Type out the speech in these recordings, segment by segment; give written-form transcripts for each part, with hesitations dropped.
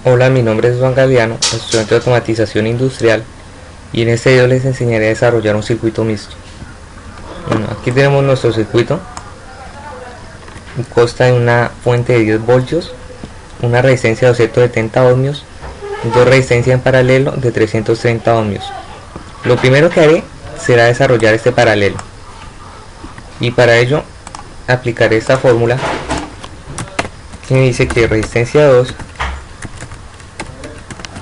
Hola, mi nombre es Juan Galeano, estudiante de automatización industrial, y en este video les enseñaré a desarrollar un circuito mixto. Bueno, aquí tenemos nuestro circuito. Consta de una fuente de 10 voltios, una resistencia de 270 ohmios, dos resistencias en paralelo de 330 ohmios. Lo primero que haré será desarrollar este paralelo, y para ello aplicaré esta fórmula que me dice que resistencia 2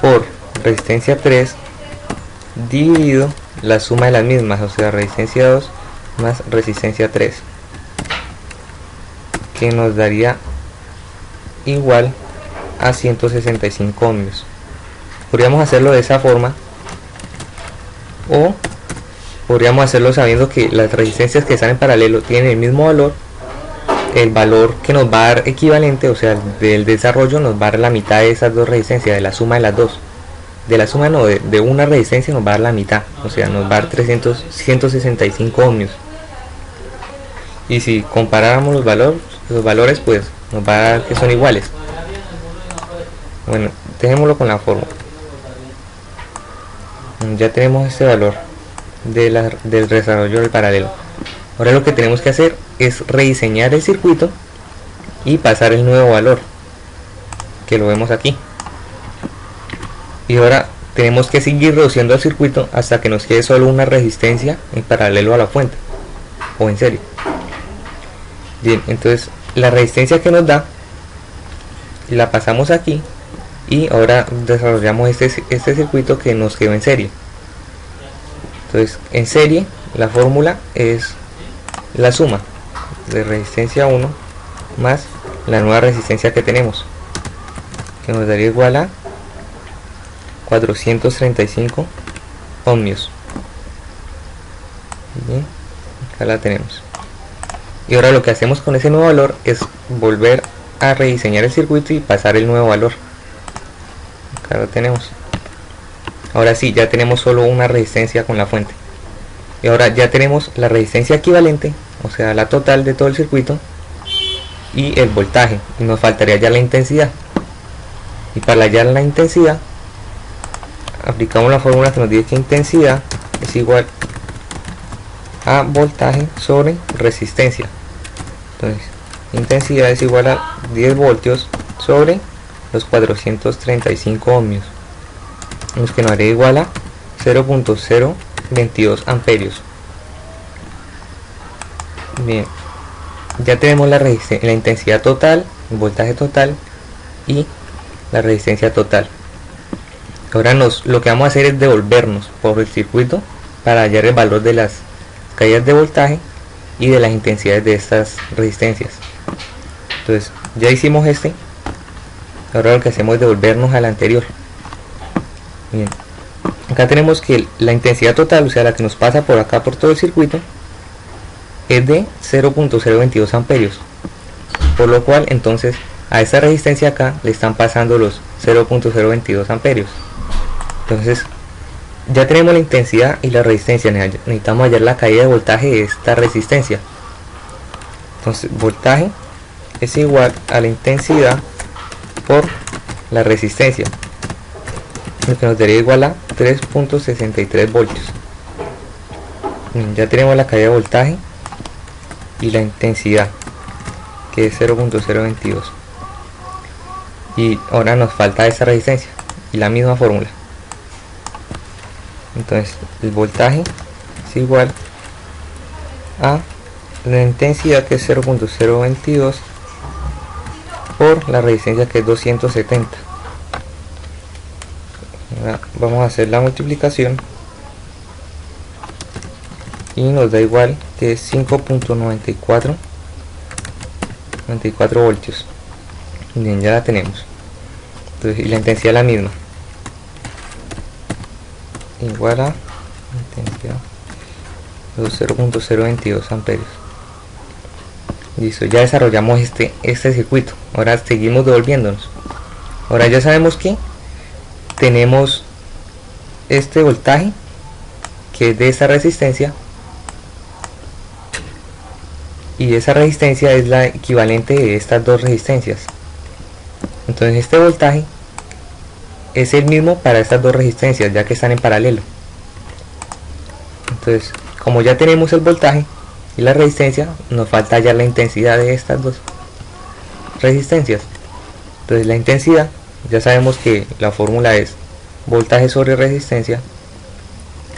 por resistencia 3 dividido la suma de las mismas, o sea, resistencia 2 más resistencia 3, que nos daría igual a 165 ohmios. Podríamos hacerlo de esa forma, o podríamos hacerlo sabiendo que las resistencias que están en paralelo tienen el mismo valor. El valor que nos va a dar equivalente, o sea, del desarrollo, nos va a dar la mitad de esas dos resistencias, de la suma de las dos. De la suma no, de una resistencia nos va a dar la mitad, o sea, nos va a dar 165 ohmios. Y si comparáramos los valores, pues nos va a dar que son iguales. Bueno, dejémoslo con la fórmula. Ya tenemos este valor del desarrollo del paralelo. Ahora lo que tenemos que hacer es rediseñar el circuito y pasar el nuevo valor, que lo vemos aquí. Y ahora tenemos que seguir reduciendo el circuito hasta que nos quede solo una resistencia en paralelo a la fuente, o en serie. Bien, entonces la resistencia que nos da la pasamos aquí, y ahora desarrollamos este circuito que nos quedó en serie. Entonces, en serie la fórmula es la suma de resistencia 1 más la nueva resistencia que tenemos, que nos daría igual a 435 ohmios. Bien, acá la tenemos. Y ahora lo que hacemos con ese nuevo valor es volver a rediseñar el circuito y pasar el nuevo valor. Acá lo tenemos. Ahora sí, ya tenemos solo una resistencia con la fuente. Y ahora ya tenemos la resistencia equivalente, o sea, la total de todo el circuito, y el voltaje, y nos faltaría ya la intensidad. Y para hallar la intensidad aplicamos la fórmula que nos dice que intensidad es igual a voltaje sobre resistencia. Entonces, intensidad es igual a 10 voltios sobre los 435 ohmios, los que nos haría igual a 0.022 amperios. Bien, ya tenemos la intensidad total, el voltaje total y la resistencia total. Ahora lo que vamos a hacer es devolvernos por el circuito para hallar el valor de las caídas de voltaje y de las intensidades de estas resistencias. Entonces ya hicimos ahora lo que hacemos es devolvernos al anterior. Bien, acá tenemos que la intensidad total, o sea, la que nos pasa por acá por todo el circuito, es de 0.022 amperios, por lo cual entonces a esta resistencia acá le están pasando los 0.022 amperios. Entonces ya tenemos la intensidad y la resistencia, necesitamos hallar la caída de voltaje de esta resistencia. Entonces voltaje es igual a la intensidad por la resistencia, lo que nos daría igual a 3.63 voltios. Ya tenemos la caída de voltaje y la intensidad, que es 0.022, y ahora nos falta esa resistencia y la misma fórmula. Entonces el voltaje es igual a la intensidad, que es 0.022 por la resistencia, que es 270. Ahora vamos a hacer la multiplicación y nos da igual, que es 5.94 voltios. Bien, ya la tenemos. Entonces, y la intensidad es la misma, igual a intensidad de 0.022 amperios. Listo, ya desarrollamos este circuito. Ahora seguimos devolviéndonos. Ahora ya sabemos que tenemos este voltaje, que es de esta resistencia, y esa resistencia es la equivalente de estas dos resistencias. Entonces este voltaje es el mismo para estas dos resistencias, ya que están en paralelo. Entonces, como ya tenemos el voltaje y la resistencia, nos falta hallar la intensidad de estas dos resistencias. Entonces la intensidad, ya sabemos que la fórmula es voltaje sobre resistencia,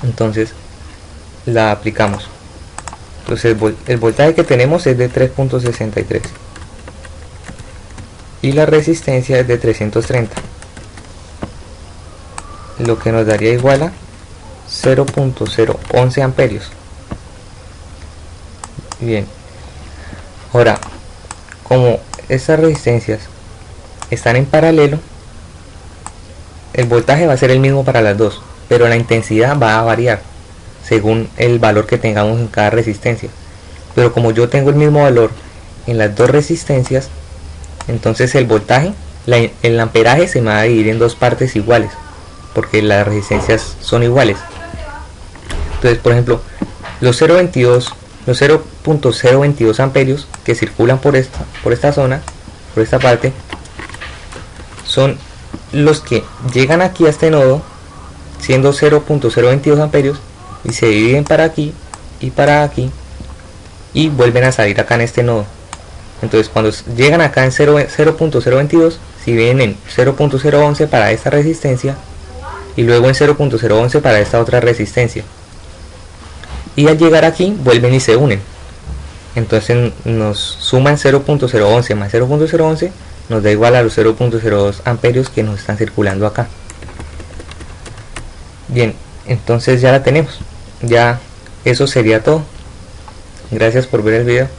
entonces la aplicamos. Entonces el voltaje que tenemos es de 3.63 y la resistencia es de 330, lo que nos daría igual a 0.011 amperios. Bien, ahora como estas resistencias están en paralelo, el voltaje va a ser el mismo para las dos, pero la intensidad va a variar según el valor que tengamos en cada resistencia. Pero como yo tengo el mismo valor en las dos resistencias, entonces el voltaje, el amperaje se me va a dividir en dos partes iguales, porque las resistencias son iguales. Entonces, por ejemplo, los 0.022 amperios que circulan por esta zona, por esta parte, son los que llegan aquí a este nodo siendo 0.022 amperios y se dividen para aquí y vuelven a salir acá en este nodo. Entonces cuando llegan acá en 0.022, si vienen en 0.011 para esta resistencia y luego en 0.011 para esta otra resistencia, y al llegar aquí vuelven y se unen. Entonces nos suman 0.011 más 0.011, nos da igual a los 0.02 amperios que nos están circulando acá. Bien, entonces ya la tenemos. Ya eso sería todo. Gracias por ver el video.